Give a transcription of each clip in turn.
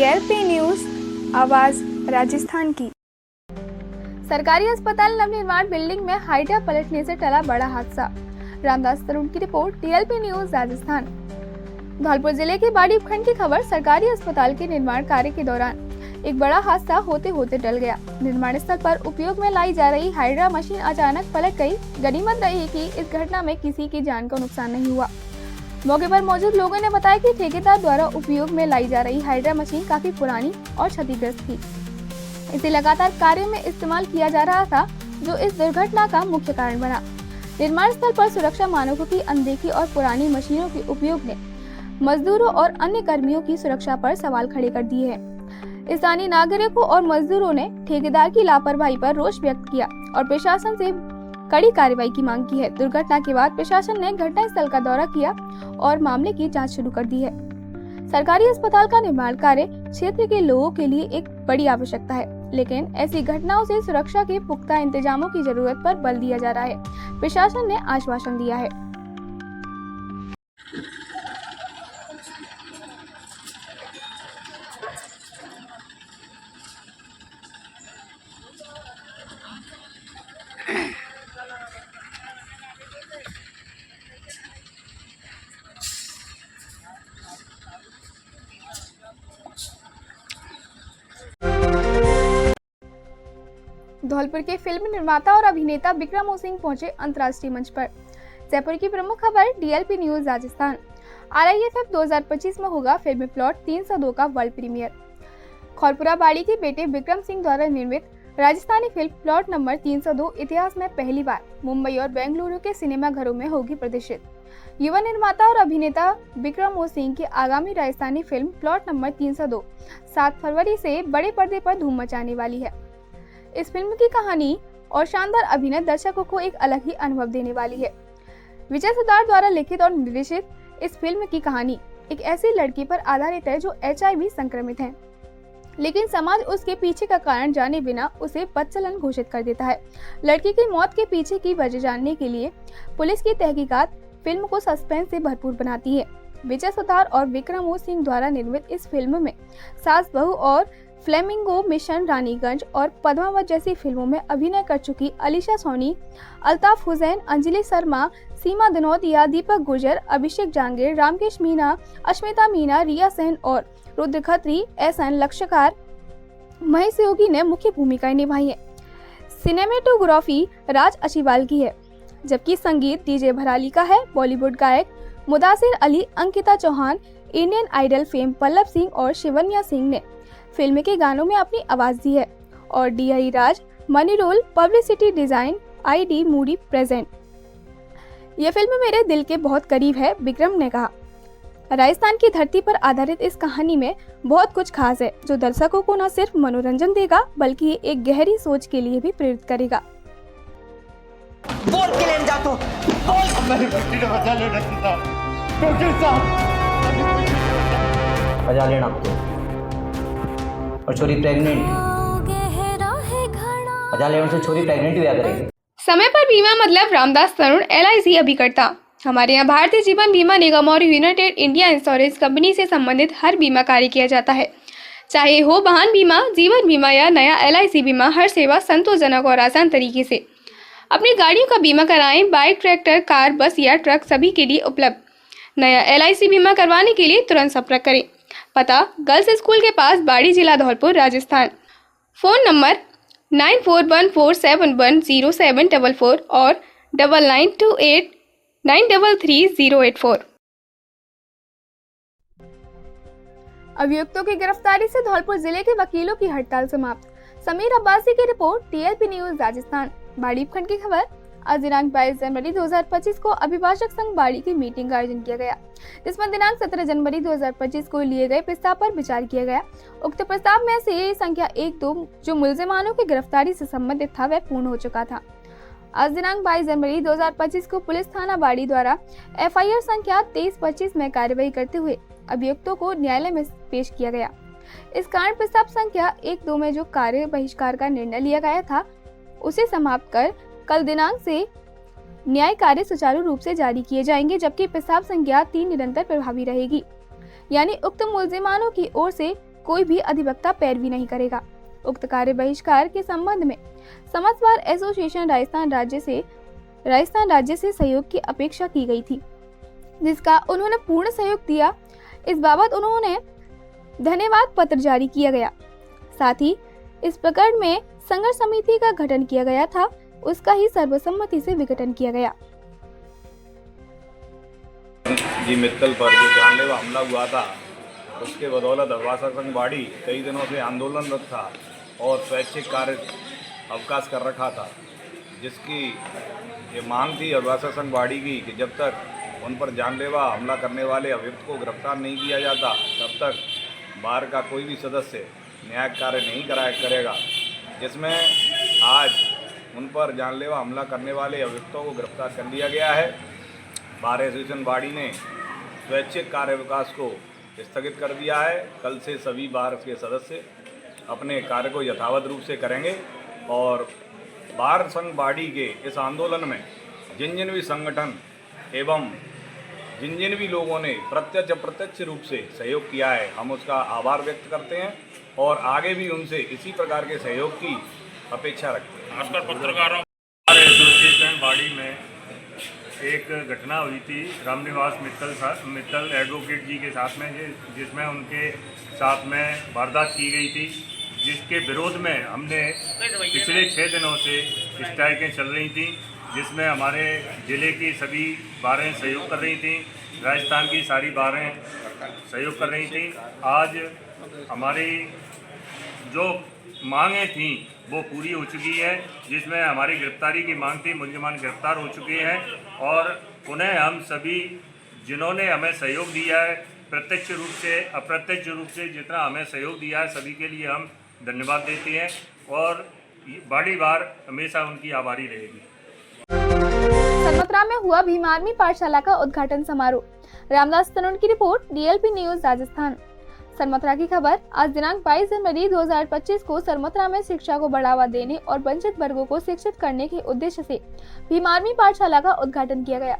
DLP news, आवाज राजस्थान की। सरकारी अस्पताल नवनिर्माण बिल्डिंग में हाइड्रा पलटने से टला बड़ा हादसा। रामदास तरुण की report, DLP news Rajasthan. Dholpur जिले के बाड़ी उपखंड की खबर। सरकारी अस्पताल के निर्माण कार्य के दौरान एक बड़ा हादसा होते होते टल गया। निर्माण स्थल पर उपयोग में लाई जा रही हाइड्रा मशीन अचानक पलट गई। गनीमत रही कि इस घटना में किसी की जान का नुकसान नहीं हुआ। मौके पर मौजूद लोगों ने बताया कि ठेकेदार द्वारा उपयोग में लाई जा रही हाइड्रा मशीन काफी पुरानी और क्षतिग्रस्त थी। इसे लगातार कार्य में इस्तेमाल किया जा रहा था, जो इस दुर्घटना का मुख्य कारण बना। निर्माण स्थल पर सुरक्षा मानकों की अनदेखी और पुरानी मशीनों के उपयोग ने मजदूरों और अन्य कर्मियों की सुरक्षा पर सवाल खड़े कर दिए हैं। स्थानीय नागरिकों और मजदूरों ने ठेकेदार की लापरवाही पर रोष व्यक्त किया और प्रशासन से कड़ी कार्रवाई की मांग की है। दुर्घटना के बाद प्रशासन ने घटनास्थल का दौरा किया और मामले की जांच शुरू कर दी है। सरकारी अस्पताल का निर्माण कार्य क्षेत्र के लोगों के लिए एक बड़ी आवश्यकता है, लेकिन ऐसी घटनाओं से सुरक्षा के पुख्ता इंतजामों की जरूरत पर बल दिया जा रहा है। प्रशासन ने आश्वासन दिया है। धौलपुर के फिल्म निर्माता और अभिनेता बिक्रम सिंह पहुंचे अंतर्राष्ट्रीय मंच पर। जयपुर की प्रमुख खबर, DLP न्यूज राजस्थान। RIFF 2025 में होगा फिल्म प्लॉट 302 का वर्ल्ड प्रीमियर। खौरपुरा बाड़ी के बेटे बिक्रम सिंह द्वारा निर्मित राजस्थानी फिल्म प्लॉट नंबर 302 इतिहास में पहली बार मुंबई और बेंगलुरु के सिनेमा घरों में होगी प्रदर्शित। युवा निर्माता और अभिनेता बिक्रम सिंह की आगामी राजस्थानी फिल्म प्लॉट नंबर 302 7 फरवरी से बड़े पर्दे पर धूम मचाने वाली है। इस फिल्म की कहानी और शानदार अभिनय दर्शकों को एक अलग ही अनुभव देने वाली है। विजय सुतार द्वारा लिखित और निर्देशित इस फिल्म की कहानी एक ऐसी लड़की पर आधारित है जो HIV संक्रमित है, लेकिन समाज उसके पीछे का कारण जाने बिना उसे बदचलन घोषित कर देता है। लड़की की मौत के पीछे की वजह जानने के लिए पुलिस की तहकीकात फिल्म को सस्पेंस से भरपूर बनाती है। विजय सुतार और बिक्रम सिंह द्वारा निर्मित इस फिल्म में सास बहू और फ्लेमिंगो, मिशन रानीगंज और पद्मावत जैसी फिल्मों में अभिनय कर चुकी अलीशा सोनी, अल्ताफ हुसैन, अंजलि शर्मा, सीमा दनौतिया, दीपक गुर्जर, अभिषेक जांगीर, रामकेश मीना, अश्मिता मीना, रिया सेन और रुद्र खत्री, SN लक्ष्यकार, महेश योगी ने मुख्य भूमिकाएं निभाई हैं। सिनेमेटोग्राफी राज अशीवाल की है, जबकि संगीत DJ भराली का है। बॉलीवुड गायक Mudassir Ali, Ankita Chauhan, Indian Idol fame Pallav Singh और शिवन्या सिंह ने फिल्म के गानों में अपनी आवाज दी है और DI राज, मनी रोल, पब्लिसिटी डिजाइन, ID मूडी प्रेजेंट। यह फिल्म मेरे दिल के बहुत करीब है, बिक्रम ने कहा। राजस्थान की धरती पर आधारित इस कहानी में बहुत कुछ खास है, जो दर्शकों को न सिर्फ मनोरंजन देगा बल्कि एक गहरी सोच के लिए भी प्रेरित करेगा। बोल के ले जा तो बोल। मेरी बेटी ने बचा लेना था डॉक्टर साहब, बचा लेना तो। और छोरी प्रेग्नेंट, बचा लेने से छोरी प्रेग्नेंट हुआ करेगी। समय पर बीमा मतलब रामदास तरुण LIC अभिकर्ता। हमारे यहाँ भारतीय जीवन बीमा निगम और यूनाइटेड इंडिया इंश्योरेंस कंपनी से संबंधित हर बीमा कार्य किया जाता है, चाहे हो वाहन बीमा, जीवन बीमा या नया LIC बीमा। हर सेवा संतोषजनक और आसान तरीके से अपनी गाड़ियों का बीमा कराएं। बाइक, ट्रैक्टर, कार, बस या ट्रक सभी के लिए उपलब्ध। नया LIC बीमा करवाने के लिए तुरंत संपर्क करें। पता, गर्ल्स स्कूल के पास, बाड़ी, जिला धौलपुर, राजस्थान। फोन नंबर 9414710744 और 9928933084। अभियुक्तों की गिरफ्तारी से धौलपुर जिले के वकीलों की हड़ताल समाप्त। समीर अब्बासी की रिपोर्ट, DLP न्यूज राजस्थान। बाड़ी उपखंड की खबर। आज दिनांक 22 जनवरी 2025 को अभिभाषक संघ बाड़ी की मीटिंग का आयोजन किया गया, जिसमें दिनांक 17 जनवरी 2025 को लिए गए प्रस्ताव पर विचार किया गया। उक्त प्रस्ताव में से संख्या 1-2 जो मुलजिमानों की गिरफ्तारी से संबंधित था, वह पूर्ण हो चुका था। आज दिनांक 22 जनवरी 2025 को पुलिस थाना बाड़ी द्वारा FIR संख्या 2325 में कार्रवाई करते हुए अभियुक्तों को न्यायालय में पेश किया गया। इस कारण प्रस्ताव संख्या 1-2 में जो कार्य बहिष्कार का निर्णय लिया गया था, उसे समाप्त कर कल दिनांक से न्याय कार्य सुचारू रूप से जारी किए जाएंगे, जबकि प्रस्ताव संख्या 3 निरंतर प्रभावी रहेगी। यानी उक्त मुलजिमानों की ओर से कोई भी अधिवक्ता पैरवी नहीं करेगा। उक्त कार्य बहिष्कार के संबंध में समाज बार एसोसिएशन राजस्थान राज्य से सहयोग की अपेक्षा की गई थी, जिसका उन्होंने पूर्ण सहयोग दिया। इस बाबत उन्होंने धन्यवाद पत्र जारी किया गया। साथ ही इस प्रकरण में संघर्ष समिति का गठन किया गया था, उसका ही सर्वसम्मति से विघटन किया गया। जी मित्तल पर जो जानलेवा हमला हुआ था, उसके बदौलत अभिभाषक संघ बाड़ी कई दिनों से आंदोलनरत था और स्वैच्छिक कार्य अवकाश कर रखा था, जिसकी ये मांग थी अभिभाषक संघ बाड़ी की कि जब तक उन पर जानलेवा हमला करने वाले अभियुक्त को गिरफ्तार नहीं किया जाता, तब तक बार का कोई भी सदस्य न्यायिक कार्य नहीं करेगा। जिसमें आज उन पर जानलेवा हमला करने वाले अभियुक्तों को गिरफ्तार कर लिया गया है। बार एसोसिएशन बाड़ी ने स्वैच्छिक कार्य अवकाश को स्थगित कर दिया है। कल से सभी बार के सदस्य अपने कार्य को यथावत रूप से करेंगे और बार संघ बाड़ी के इस आंदोलन में जिन भी संगठन एवं जिन भी लोगों ने प्रत्यक्ष अप्रत्यक्ष रूप से सहयोग किया है, हम उसका आभार व्यक्त करते हैं और आगे भी उनसे इसी प्रकार के सहयोग की अपेक्षा रखते हैं। खासकर पत्रकारों बार एसोसिएशन बाड़ी में एक घटना हुई थी रामनिवास मित्तल एडवोकेट जी के साथ में, जिसमें उनके साथ में वारदात की गई थी, जिसके विरोध में हमने पिछले 6 दिनों से स्ट्राइकें चल रही थी, जिसमें हमारे ज़िले की सभी बारें सहयोग कर रही थी, राजस्थान की सारी बारें सहयोग कर रही थी। आज हमारी जो मांगें थीं वो पूरी हो चुकी है, जिसमें हमारी गिरफ्तारी की मांग थी, मुलजमान गिरफ्तार हो चुके हैं और उन्हें हम सभी जिन्होंने हमें सहयोग दिया है, प्रत्यक्ष रूप से अप्रत्यक्ष रूप से जितना हमें सहयोग दिया है, सभी के लिए हम धन्यवाद देते हैं और बाड़ी बार हमेशा उनकी आभारी रहेगी। सनमथुरा में हुआ भीम आर्मी पाठशाला का उद्घाटन समारोह। रामदास तनुण की रिपोर्ट, डीएलपी न्यूज राजस्थान। सनमथुरा की खबर। आज दिनांक 22 जनवरी 2025 को सनमथुरा में शिक्षा को बढ़ावा देने और वंचित वर्गों को शिक्षित करने के उद्देश्य से भीम आर्मी पाठशाला का उद्घाटन किया गया।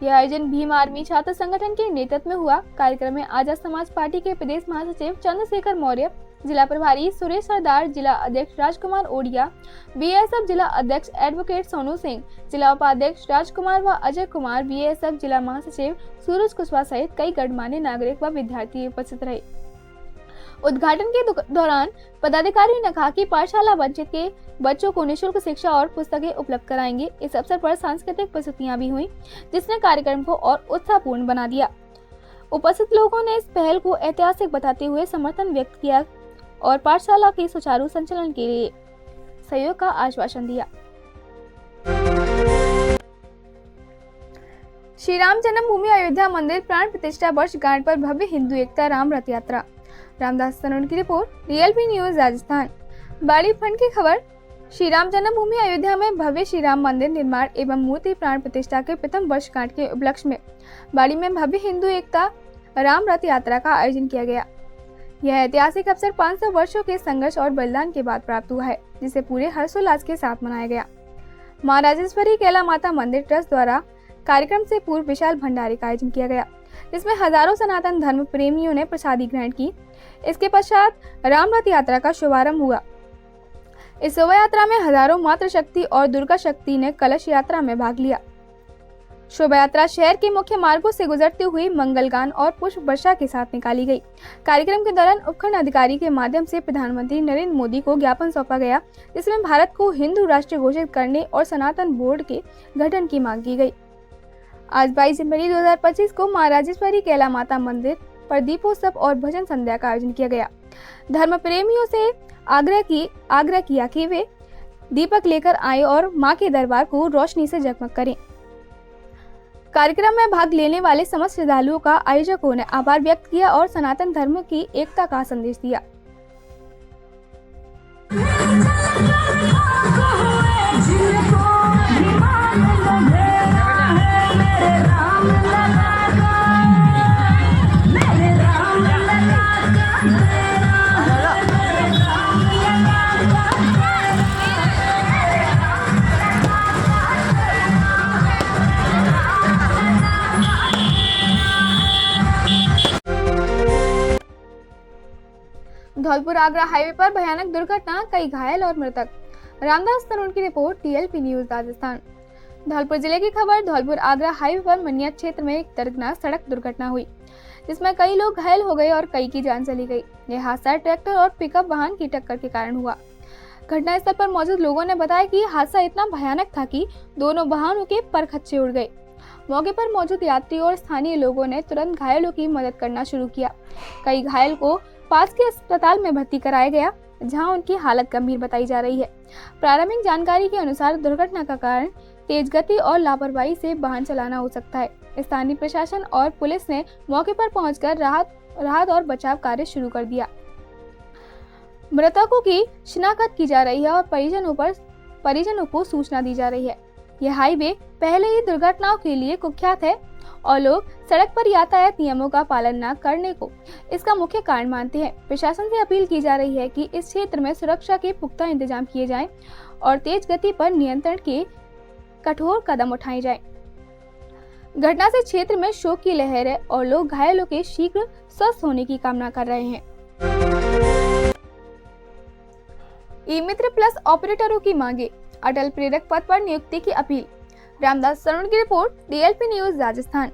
यह आयोजन भीम आर्मी छात्र संगठन के नेतृत्व में हुआ। कार्यक्रम में आजाद समाज पार्टी के प्रदेश महासचिव चंद्रशेखर मौर्य, जिला प्रभारी सुरेश सरदार, जिला अध्यक्ष राजकुमार ओडिया, बीएसएफ जिला अध्यक्ष एडवोकेट सोनू सिंह, जिला उपाध्यक्ष राजकुमार व अजय कुमार, बीएसएफ जिला महासचिव सूरज कुशवाहा सहित कई गणमान्य नागरिक व विद्यार्थी उपस्थित रहे। उद्घाटन के दौरान पदाधिकारियों ने कहा कि पाठशाला वंचित के बच्चों को निःशुल्क शिक्षा और पुस्तकें उपलब्ध कराएंगे। इस अवसर पर सांस्कृतिक प्रस्तुतियां भी हुई, जिसने कार्यक्रम को और उत्साहपूर्ण बना दिया। उपस्थित लोगों ने इस पहल को ऐतिहासिक बताते हुए समर्थन व्यक्त किया और पाठशाला के सुचारू संचालन के लिए सहयोग का आश्वासन दिया। श्री राम जन्मभूमि अयोध्या मंदिर प्राण प्रतिष्ठा वर्षगांठ पर भव्य हिंदू एकता राम रथ यात्रा। रामदास तनुण की रिपोर्ट, डीएलपी न्यूज राजस्थान। बाड़ी फंड की खबर। श्री राम जन्मभूमि अयोध्या में भव्य श्री राम मंदिर निर्माण एवं मूर्ति प्राण प्रतिष्ठा के प्रथम वर्षगांठ के उपलक्ष्य में बाड़ी में भव्य हिंदू एकता राम रथ यात्रा का आयोजन किया गया। यह ऐतिहासिक अवसर 500 वर्षों के संघर्ष और बलिदान के बाद प्राप्त हुआ है, जिसे पूरे हर्षोल्लास के साथ मनाया गया। मां राजेश्वरी कैला माता मंदिर ट्रस्ट द्वारा कार्यक्रम से पूर्व विशाल भंडारे का आयोजन किया गया, जिसमें हजारों सनातन धर्म प्रेमियों ने प्रसादी ग्रहण की। इसके पश्चात राम रथ यात्रा का शुभारंभ हुआ। इस शोभा यात्रा में हजारों मातृशक्ति और दुर्गा शक्ति ने कलश यात्रा में भाग लिया। शोभा यात्रा शहर के मुख्य मार्गों से गुजरते हुए मंगलगान और पुष्प वर्षा के साथ निकाली गई। कार्यक्रम के दौरान उपखंड अधिकारी के माध्यम से प्रधानमंत्री नरेंद्र मोदी को ज्ञापन सौंपा गया, जिसमें भारत को हिंदू राष्ट्र घोषित करने और सनातन बोर्ड के गठन की मांग की गई। आज 22 जनवरी 2025 को मां राजेश्वरी कैला माता मंदिर पर दीपोत्सव और भजन संध्या का आयोजन किया गया। धर्म प्रेमियों से आग्रह किया कि वे दीपक लेकर आए और मां के दरबार को रोशनी से जगमग करें। कार्यक्रम में भाग लेने वाले समस्त श्रद्धालुओं का आयोजकों ने आभार व्यक्त किया और सनातन धर्म की एकता का संदेश दिया। धौलपुर आगरा हाईवे पर भयानक दुर्घटना, कई घायल और मृतक। रामदास तरुण की report, DLP news Rajasthan. Dholpur जिले की खबर। धौलपुर आगरा हाईवे पर मनिया क्षेत्र में एक दर्दनाक सड़क दुर्घटना हुई, जिसमें कई लोग घायल हो गए और कई की जान चली गई। यह हादसा ट्रैक्टर और पिकअप वाहन की टक्कर के कारण हुआ। घटनास्थल पर मौजूद लोगों ने बताया कि हादसा इतना भयानक था कि दोनों वाहनों के परखच्चे उड़ गए। मौके पर मौजूद यात्री और स्थानीय लोगों ने तुरंत घायलों की मदद करना शुरू किया। कई घायल को पास के अस्पताल में भर्ती कराया गया, जहां उनकी हालत गंभीर बताई जा रही है। प्रारंभिक जानकारी के अनुसार दुर्घटना का कारण तेज गति और लापरवाही से वाहन चलाना हो सकता है। स्थानीय प्रशासन और पुलिस ने मौके पर पहुंचकर राहत और बचाव कार्य शुरू कर दिया। मृतकों की शिनाख्त की जा रही है और परिजनों को सूचना दी जा रही है। यह हाईवे पहले ही दुर्घटनाओं के लिए कुख्यात है और लोग सड़क पर यातायात नियमों का पालन न करने को इसका मुख्य कारण मानते हैं। प्रशासन से अपील की जा रही है कि इस क्षेत्र में सुरक्षा के पुख्ता इंतजाम किए जाएं और तेज गति पर नियंत्रण के कठोर कदम उठाए जाएं। घटना से क्षेत्र में शोक की लहर है और लोग घायलों के शीघ्र स्वस्थ होने की कामना कर रहे हैं। ई-मित्र प्लस ऑपरेटरों की मांगे, अटल प्रेरक पद पर नियुक्ति की अपील। रामदास तरुण की report, DLP news Rajasthan.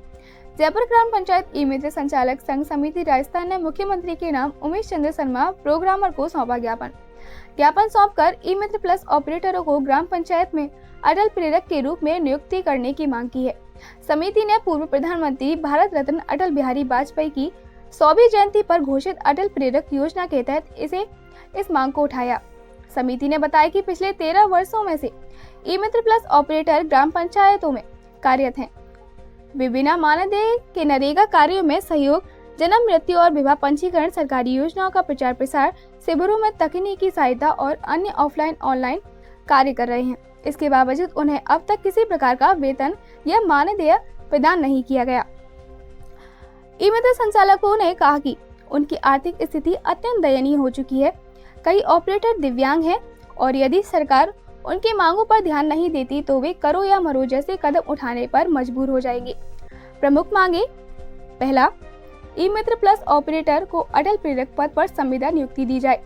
Jaipur ग्राम पंचायत ई-मित्र संचालक संघ समिति राजस्थान ने मुख्यमंत्री के नाम उमेश चंद्र शर्मा प्रोग्रामर को सौंपा ज्ञापन सौंपकर ई-मित्र प्लस ऑपरेटरों को ग्राम पंचायत में अटल प्रेरक के रूप में नियुक्ति करने की मांग की है। समिति ने पूर्व प्रधानमंत्री भारत रत्न अटल बिहारी वाजपेयी की 100वीं जयंती पर घोषित अटल प्रेरक योजना के तहत इस मांग को उठाया। समिति ने बताया कि पिछले 13 वर्षों में से ई-मित्र प्लस ऑपरेटर ग्राम पंचायतों में कार्यरत हैं। वे बिना मानदेय के नरेगा कार्यों में सहयोग, जन्म, मृत्यु और विवाह पंजीकरण, सरकारी योजनाओं का प्रचार प्रसार, शिविरों में तकनीकी सहायता और अन्य ऑफलाइन ऑनलाइन कार्य कर रहे हैं। इसके बावजूद उन्हें अब तक किसी प्रकार का वेतन या मानदेय प्रदान नहीं किया गया। ई-मित्र संचालकों ने कहा कि उनकी आर्थिक स्थिति अत्यंत दयनीय हो चुकी है। कई ऑपरेटर दिव्यांग हैं और यदि सरकार उनकी मांगों पर ध्यान नहीं देती तो वे करो या मरो जैसे कदम उठाने पर मजबूर हो जाएंगे। प्रमुख मांगे: पहला, ई-मित्र प्लस ऑपरेटर को अटल प्रेरक पद पर संविदा नियुक्ति दी जाए।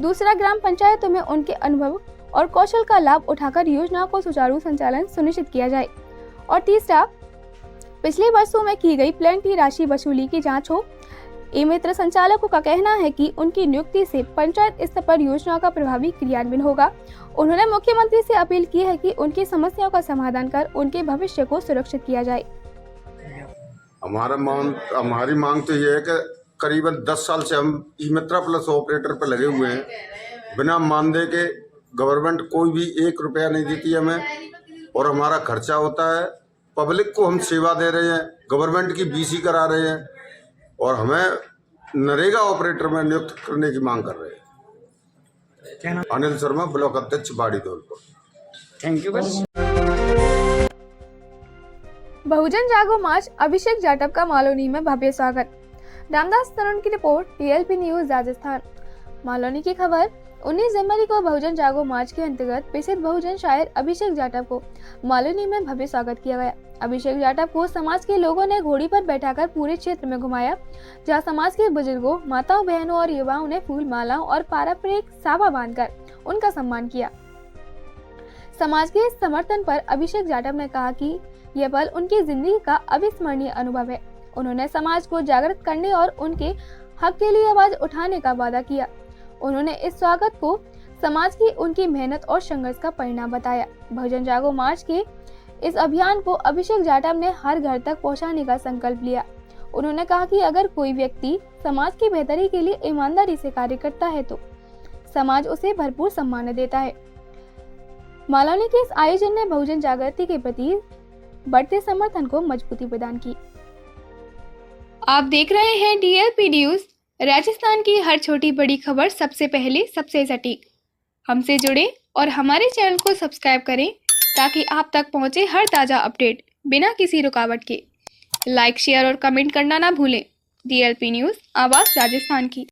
दूसरा, ग्राम पंचायतों में उनके अनुभव और कौशल का लाभ उठाकर योजनाओं को सुचारू संचालन सुनिश्चित किया जाए। और तीसरा, पिछले वर्षों में की गई प्लेंटी राशि वसूली की जांच हो। ई-मित्र संचालकों का कहना है कि उनकी नियुक्ति से पंचायत स्तर पर योजनाओं का प्रभावी क्रियान्वयन होगा। उन्होंने मुख्यमंत्री से अपील की है कि उनकी समस्याओं का समाधान कर उनके भविष्य को सुरक्षित किया जाए। हमारी मांग तो ये है कि करीबन 10 साल से हम ई-मित्र प्लस ऑपरेटर पर लगे हुए हैं। बिना मानदेय के गवर्नमेंट कोई भी 1 रुपया नहीं देती हमें और हमारा खर्चा होता है। पब्लिक को हम सेवा दे रहे हैं, गवर्नमेंट की BC करा रहे हैं और हमें नरेगा ऑपरेटर में नियुक्त करने की मांग कर रहे हैं। अनिल शर्मा, ब्लॉक अध्यक्ष, बाड़ी धौलपुर। Thank you. बहुजन जागो मार्च, अभिषेक जाटव का मालोनी में भव्य स्वागत। रामदास तरुण की रिपोर्ट, DLP न्यूज राजस्थान। मालोनी की खबर। 19 जनवरी को बहुजन जागो मार्च के अंतर्गत प्रसिद्ध बहुजन शायर अभिषेक जाटव को मालोनी में भव्य स्वागत किया गया। अभिषेक जाटव को समाज के लोगों ने घोड़ी पर बैठाकर पूरे क्षेत्र में घुमाया, जहां समाज के बुजुर्गों, माताओं, बहनों और युवाओं ने फूल मालाओं और पारंपरिक साफा बांधकर उनका सम्मान किया। समाज के इस समर्थन पर अभिषेक जाटव ने कहा कि यह पल उनकी जिंदगी का अविस्मरणीय अनुभव है। उन्होंने समाज को जागृत करने और उनके हक के लिए आवाज उठाने का वादा किया। उन्होंने इस स्वागत को समाज की उनकी मेहनत और संघर्ष का परिणाम बताया। बहुजन जागो मार्च के इस अभियान को अभिषेक जाटव ने हर घर तक पहुंचाने का संकल्प लिया। उन्होंने कहा कि अगर कोई व्यक्ति समाज की बेहतरी के लिए ईमानदारी से कार्य करता है तो समाज उसे भरपूर सम्मान देता है। मालोनी के इस आयोजन ने बहुजन जागृति के प्रति बढ़ते समर्थन को मजबूती प्रदान की। आप देख रहे हैं DLP न्यूज राजस्थान की हर छोटी बड़ी खबर सबसे पहले, सबसे सटीक। हमसे जुड़े और हमारे चैनल को सब्सक्राइब करें ताकि आप तक पहुंचे हर ताज़ा अपडेट बिना किसी रुकावट के। लाइक, शेयर और कमेंट करना ना भूलें। DLP न्यूज, आवाज़ राजस्थान की।